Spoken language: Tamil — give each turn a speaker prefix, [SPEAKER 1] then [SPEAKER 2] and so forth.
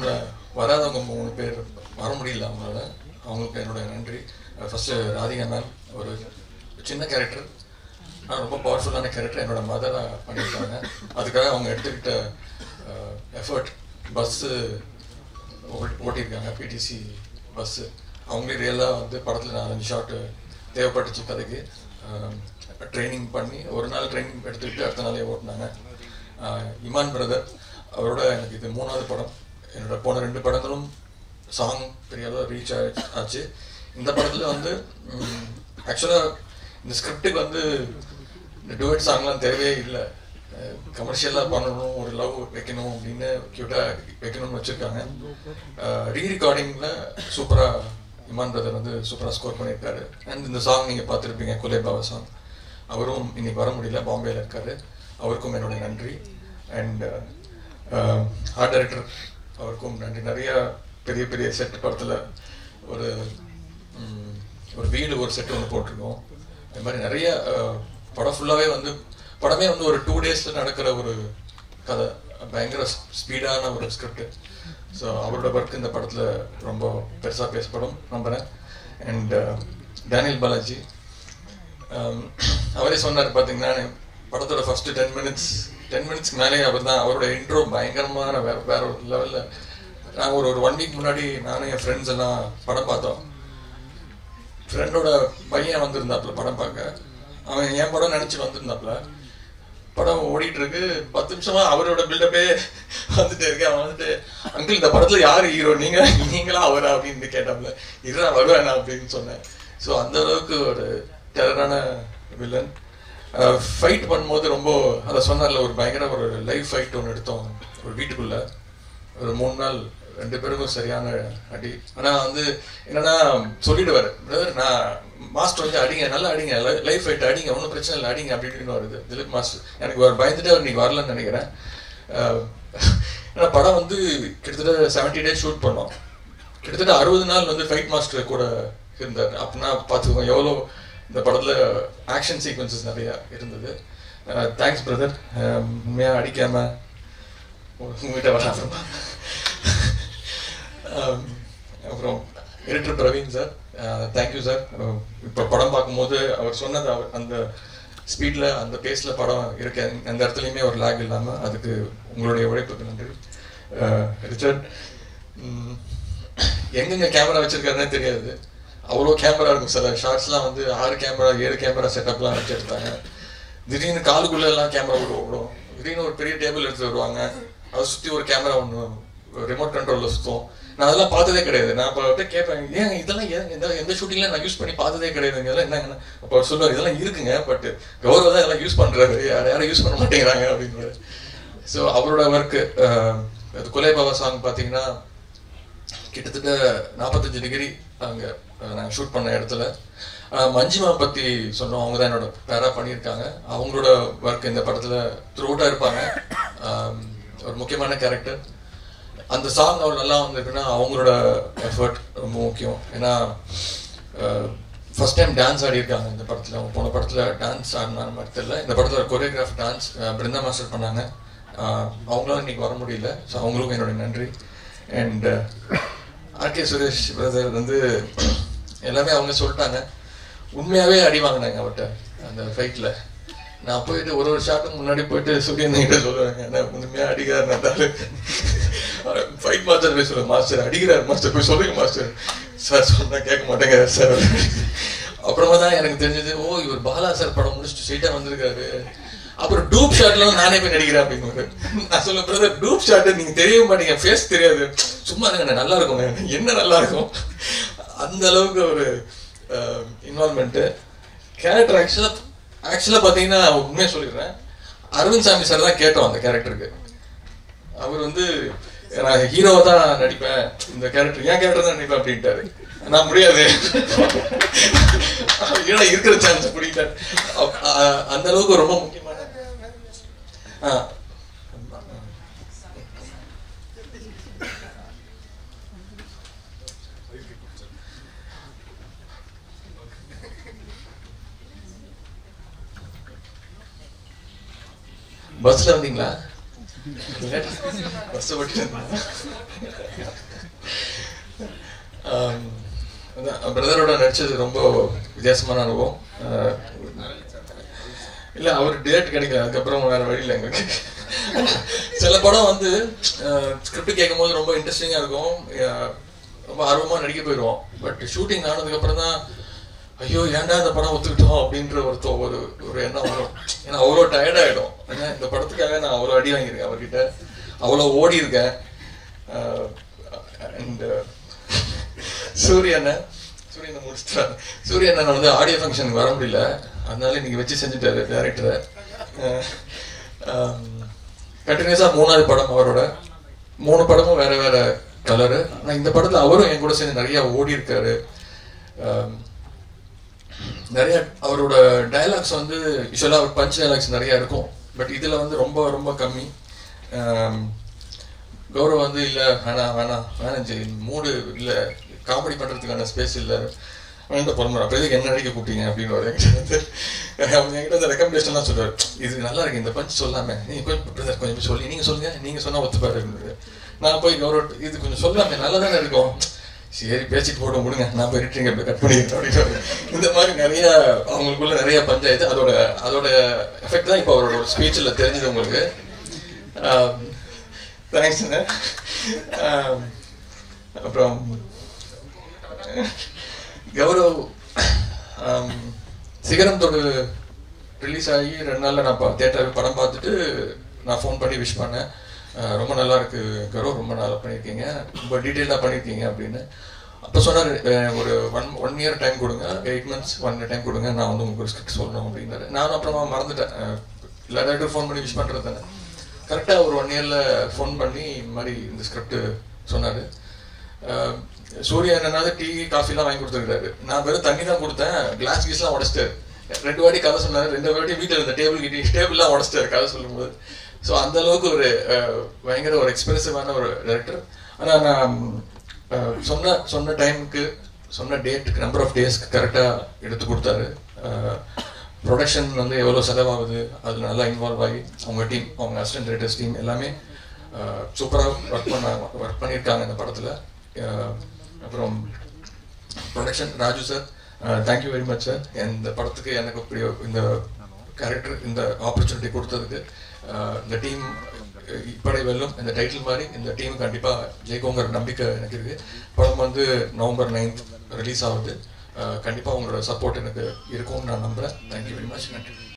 [SPEAKER 1] படத்தில் வராதவங்க 3 பேர் வர முடியல அவங்களால. அவங்களுக்கு என்னோட நன்றி. ஃபஸ்ட்டு ராதிகா மேம் ஒரு சின்ன கேரக்டர், ஆனால் ரொம்ப பவர்ஃபுல்லான கேரக்டர் என்னோட மதராக பண்ணியிருக்காங்க. அதுக்காக அவங்க எடுத்துக்கிட்ட எஃபர்ட், பஸ்ஸு ஓட்டியிருக்காங்க, பிடிசி பஸ்ஸு. அவங்களே ரியலாக வந்து படத்தில் 4-5 ஷாட்டு தேவைப்பட்டுச்சு கதைக்கு. ட்ரைனிங் பண்ணி ஒரு நாள் ட்ரைனிங் எடுத்துக்கிட்டு அடுத்த நாளே ஓட்டினாங்க. இமான் பிரதர் அவரோட எனக்கு இது 3வது படம். என்னோட போன 2 படங்களும் சாங் பெரிய அளவு ரீச் ஆச்சு. இந்த படத்தில் வந்து ஆக்சுவலாக இந்த ஸ்கிரிப்டுக்கு வந்து இந்த டுவெட் சாங்லாம் தேவையே இல்லை. கமர்ஷியலாக பண்ணணும், ஒரு லவ் வைக்கணும் அப்படின்னு க்யூட்டாக வைக்கணும்னு வச்சுருக்காங்க. ரீரெக்கார்டிங்கில் சூப்பராக இமான் பிரதர் வந்து சூப்பராக ஸ்கோர் பண்ணியிருக்காரு. அண்ட் இந்த சாங் நீங்கள் பார்த்துருப்பீங்க, குலே பாபா சாங். அவரும் இன்னைக்கு வர முடியல, பாம்பேயில் இருக்காரு. அவருக்கும் என்னுடைய நன்றி. அண்ட் ஆர்ட் டைரக்டர் அவருக்கும் நன்றி. நிறையா பெரிய பெரிய செட் படத்தில் ஒரு வீடு ஒரு செட்டு ஒன்று போட்டிருக்கோம். அது மாதிரி நிறைய படம் ஃபுல்லாகவே வந்து படமே வந்து ஒரு 2 டேஸில் நடக்கிற ஒரு கதை, பயங்கர ஸ்பீடான ஒரு ஸ்கிரிப்ட். ஸோ அவரோட ஒர்க் இந்த படத்தில் ரொம்ப பெருசாக பேசப்படும் நம்புகிறேன். அண்ட் டேனியல் பாலாஜி அவரே சொன்னார் பார்த்தீங்கன்னா, படத்தோட ஃபஸ்ட்டு 10 மினிட்ஸ்க்கு மேலே அவர் தான், அவரோட இன்ட்ரோ பயங்கரமான வேற ஒரு லெவலில். நாங்கள் ஒரு 1 வீக் முன்னாடி நானும் என் ஃப்ரெண்ட்ஸ் எல்லாம் படம் பார்த்தோம். ஃப்ரெண்டோட பையன் வந்திருந்தாப்புல படம் பார்க்க. அவன் என் படம் நினச்சி வந்திருந்தாப்புல. படம் ஓடிட்டு இருக்கு, 10 நிமிஷமா அவரோட பில்டப்பே வந்துட்டே இருக்கு. அவன் வந்துட்டு, அங்கிள் இந்த படத்துல யாரு ஹீரோ, நீங்களா அவரா அப்படின்னு கேட்டாப்புல. இதுதான் வருவேன் அப்படின்னு சொன்னேன். ஸோ அந்த அளவுக்கு ஒரு டெரரான வில்லன். ஃபைட் பண்ணும்போது ரொம்ப அதை சொன்னார்ல, ஒரு பயங்கர ஒரு லைவ் ஃபைட் ஒன்று எடுத்தோம் ஒரு வீட்டுக்குள்ள. ஒரு 3 நாள் 2 பேருக்கும் சரியான அடி. ஆனால் வந்து என்னன்னா சொல்லிடுவார், பிரதர் நான் மாஸ்டர் வந்து அடிங்க, நல்லா அடிங்க, லைஃப் ஃபைட் அடிங்க, ஒன்றும் பிரச்சனை இல்லை அடிங்க அப்படின்னு வருது திலீப் மாஸ்டர். எனக்கு ஒரு பயந்துட்டு அவர் இன்னைக்கு வரலன்னு நினைக்கிறேன். ஏன்னா படம் வந்து கிட்டத்தட்ட 70 days ஷூட் பண்ணோம். கிட்டத்தட்ட 60 நாள் வந்து ஃபைட் மாஸ்டர் கூட இருந்தார். அப்படின்னா பார்த்துக்கோங்க எவ்வளோ இந்த படத்தில் ஆக்ஷன் சீக்வன்சஸ் நிறையா இருந்தது. தேங்க்ஸ் பிரதர், உண்மையாக அடிக்காமல் உங்ககிட்ட வர. அப்புறம் editor Praveen sir, thank you sir. இப்போ படம் பார்க்கும்போது அவர் சொன்னது, அந்த ஸ்பீடில் அந்த பேஸில் படம் இருக்க எந்த இடத்துலையுமே ஒரு லேக் இல்லாமல், அதுக்கு உங்களுடைய உழைப்புக்கு நன்றி. ரிச்சர்ட் எங்கெங்க கேமரா வச்சிருக்காருன்னே தெரியாது, அவ்வளோ கேமரா இருக்கும். சில ஷார்ட்ஸ்லாம் வந்து 6 கேமரா 7 கேமரா செட்டப்லாம் வச்சு எடுத்தாங்க. திடீர்னு காலுக்குள்ளே எல்லாம் கேமரா விடும். திடீர்னு ஒரு பெரிய டேபிள் எடுத்து வருவாங்க, அதை சுற்றி ஒரு கேமரா ஒன்று ரிமோட் கண்ட்ரோலில் சுற்றும். நான் அதெல்லாம் பார்த்ததே கிடையாது. நான் அப்போ கேட்பேன், ஏன் இதெல்லாம் எந்த ஷூட்டிங்லாம் நான் யூஸ் பண்ணி பார்த்ததே கிடையாதுங்க, இதெல்லாம் என்னங்கண்ணா. அப்போ சொல்லுவார், இதெல்லாம் இருக்குங்க, பட் கௌரவ தான் இதெல்லாம் யூஸ் பண்ணுறாரு, யாரும் யூஸ் பண்ண மாட்டேங்கிறாங்க அப்படின்னு. ஸோ அவரோட ஒர்க்கு அது குலே பாபா சாங் பார்த்தீங்கன்னா கிட்டத்தட்ட 45 டிகிரி அங்கே நாங்கள் ஷூட் பண்ண இடத்துல. மஞ்சிமா பற்றி சொன்னோம், அவங்க தான் என்னோட பேரா பண்ணியிருக்காங்க. அவங்களோட ஒர்க் இந்த படத்தில் த்ரூட்டாக இருப்பாங்க, ஒரு முக்கியமான கேரக்டர். அந்த சாங் அவ்வளோ நல்லா வந்திருக்குன்னா அவங்களோட எஃபர்ட் ரொம்ப முக்கியம். ஏன்னா ஃபர்ஸ்ட் டைம் டான்ஸ் ஆடியிருக்காங்க இந்த படத்தில். அவங்க போன படத்தில் டான்ஸ் ஆடின மாதிரி தெரியல. இந்த படத்தில் கொரியோகிராஃப் டான்ஸ் பிருந்தா மாஸ்டர் பண்ணாங்க. அவங்களால இன்னைக்கு வர முடியல, ஸோ அவங்களுக்கும் என்னோட நன்றி. அண்ட் ஆர்கே சுரேஷ் பிரதர் வந்து எல்லாமே அவங்க சொல்லிட்டாங்க. உண்மையாகவே அடி வாங்கினாங்க அவர்கிட்ட அந்த ஃபைட்டில். நான் போயிட்டு ஒரு ஷாட்டுக்கு முன்னாடி போயிட்டு சூரியன் கிட்ட சொல்லுவாங்க, நான் உண்மையாக அடிக்கிறார் நட்டாலும் ஃபைட் மாஸ்டர் போய் சொல்லுவேன், மாஸ்டர் அடிக்கிறார் மாஸ்டர் போய் சொல்லுங்க மாஸ்டர். சார் சொன்னா கேட்க மாட்டேங்கிறார் சார். அப்புறமா தான் எனக்கு தெரிஞ்சது, ஓ இவர் பாலா சார் படம் முடிச்சுட்டு ஸ்ட்ரெயிட்டாக வந்திருக்காரு. அப்புறம் டூப் ஷாட்லாம் நானே போய் நடிக்கிறேன் அப்படின்னு. நான் சொல்ல பிரதர், டூப் ஷாட்டு நீங்க தெரிய மாட்டீங்க, ஃபேஸ் தெரியாது, சும்மா இருங்க நல்லா இருக்கும், என்ன நல்லா இருக்கும். அந்த அளவுக்கு ஒரு இன்வால்மெண்ட்டு. கேரக்டர் ஆக்சுவலாக பார்த்தீங்கன்னா உண்மையாக சொல்லிடுறேன், அரவிந்த் சாமி சார் தான் கேட்டோம் அந்த கேரக்டருக்கு. அவர் வந்து நான் ஹீரோவை தான் நடிப்பேன், இந்த கேரக்டர் என் கேரக்டர் தான் நடிப்பேன் அப்படின்ட்டாரு. நான் முடியாது, ஏன்னா இருக்கிற சான்ஸ் பிடிக்கிட்டாரு. அந்த அளவுக்கு ரொம்ப முக்கியமான பஸ்ல வந்தீங்களா? பஸ் ஓட்டிட்டு நடிச்சது ரொம்ப வித்தியாசமான அனுபவம். இல்லை அவர் டேட் கிடைக்கல, அதுக்கப்புறம் வேற வழியில் எங்களுக்கு சில படம் வந்து ஸ்கிரிப்ட் கேட்கும் போது ரொம்ப இன்ட்ரெஸ்டிங்காக இருக்கும், ரொம்ப ஆர்வமாக நடிக்க போயிடுவோம். பட் ஷூட்டிங் ஆனதுக்கப்புறம் தான் ஐயோ ஏன்டா இந்த படம் ஒத்துக்கிட்டோம் அப்படின்ற ஒரு எண்ணம் வரும். ஏன்னா அவ்வளோ டயர்டாகிடும். ஏன்னா இந்த படத்துக்காக நான் அவ்வளோ அடி வாங்கியிருக்கேன் அவர்கிட்ட, அவ்வளோ ஓடி இருக்கேன். அண்ட் சூரியனை முடிச்சிட்டாரு. சூரியனை வந்து ஆடியோ ஃபங்க்ஷனுக்கு வர முடியல, அதனால இன்னைக்கு வச்சு செஞ்சுட்டாரு டேரக்டரை. கண்டினியூஸாக 3வது படம் அவரோட, 3 படமும் வேற வேற கலரு. ஆனால் இந்த படத்தில் அவரும் என் கூட சேர்ந்து நிறைய ஓடி இருக்காரு. நிறைய அவரோட டைலாக்ஸ் வந்து யூஸ்வலாக அவர் பஞ்ச் டைலாக்ஸ் நிறைய இருக்கும், பட் இதில் வந்து ரொம்ப ரொம்ப கம்மி. கௌரவ் வந்து இல்லை வேணாம் ஜி, மூடு இல்லை, காமெடி பண்ணுறதுக்கான ஸ்பேஸ் இல்லை, வேண்ட பொறுமை, அப்போ எதுக்கு என்ன நடிக்க கூப்பிட்டீங்க அப்படின்னு அவங்க என்கிட்ட அந்த ரெக்கமெண்டேஷன்லாம் சொல்லுவார். இது நல்லா இருக்கு, இந்த பஞ்ச் சொல்லாமல் நீங்கள் கொஞ்சம் சொல்லி நீங்கள் சொன்னால் ஒத்துப்பாரு அப்படின்னு. நான் போய் கௌரவ் இது கொஞ்சம் சொல்லாமல் நல்லா தானே இருக்கும், சரி பேசிட்டு போட்டு விடுங்க, நான் போய் ரிட்டரிங் அப்படி கட் பண்ணிக்கிறேன் அப்படின்னு. இந்த மாதிரி நிறைய அவங்களுக்குள்ள நிறைய பஞ்சாயத்து, அதோட எஃபெக்ட் தான் இப்போ அவரோட ஒரு ஸ்பீச்சில் தெரிஞ்சது உங்களுக்கு. தேங்க்ஸ்ங்க. அப்புறம் கௌரவ் சிகரம் தொடு ரிலீஸ் ஆகி 2 நாளில் நான் தியேட்டர் படம் பார்த்துட்டு நான் ஃபோன் பண்ணி விஷ் பண்ணேன். ரொம்ப நல்லா இருக்கு கௌரவ், ரொம்ப நல்லா பண்ணியிருக்கீங்க, ரொம்ப டீட்டெயிலாக பண்ணியிருக்கீங்க அப்படின்னு. அப்போ சொன்னார் ஒரு ஒன் இயர் டைம் கொடுங்க, 8 months 1 year டைம் கொடுங்க, நான் வந்து உங்களுக்கு ஸ்கிரிப்ட் சொல்லணும் அப்படின்னாரு. நானும் அப்புறமா மறந்துட்டேன், எல்லா டேரக்டரும் ஃபோன் பண்ணி விஷ் பண்ணுறது தானே. கரெக்டாக ஒரு 1 yearல ஃபோன் பண்ணி இந்த மாதிரி இந்த ஸ்கிரிப்ட் சொன்னார். சூர்யா என்னன்னா டீ காஃபிலாம் வாங்கி கொடுத்துருக்காரு, நான் வெறும் தண்ணி தான் கொடுத்தேன், கிளாஸ் கீஸ்லாம் உடச்சிட்டாரு. 2 வாட்டி கதை சொன்னார், 2 வாட்டி வீட்டில் இருந்த டேபிள்லாம் உடச்சிட்டாரு கதை சொல்லும்போது. ஸோ அந்த அளவுக்கு ஒரு பயங்கர ஒரு எக்ஸ்பென்சிவான ஒரு டைரக்டர். ஆனால் நான் சொன்ன டைமுக்கு, சொன்ன டேட்டுக்கு, நம்பர் ஆஃப் டேஸ்க்கு கரெக்டாக எடுத்து கொடுத்தாரு. ப்ரொடக்ஷன் வந்து எவ்வளோ செலவாகுது அதில் நல்லா இன்வால்வ் ஆகி அவங்க டீம், அவங்க அசிஸ்டன்ட் டைரக்டர்ஸ் டீம் எல்லாமே சூப்பராக ஒர்க் பண்ணியிருக்காங்க இந்த படத்தில். அப்புறம் production Raju sir, thank you very much sir, இந்த படத்துக்கு எனக்கு இப்படி இந்த கேரக்டர், இந்த ஆப்பர்ச்சுனிட்டி கொடுத்ததுக்கு. இந்த டீம் இப்படை வெல்லும் இந்த டைட்டில் மாதிரி இந்த டீம் கண்டிப்பாக ஜெயிக்குங்கிற நம்பிக்கை எனக்கு இருக்குது. படம் வந்து November 9th ரிலீஸ் ஆகுது. கண்டிப்பாக உங்களோட சப்போர்ட் எனக்கு இருக்கும்னு நான் நம்புகிறேன். Thank you very much. நன்றி.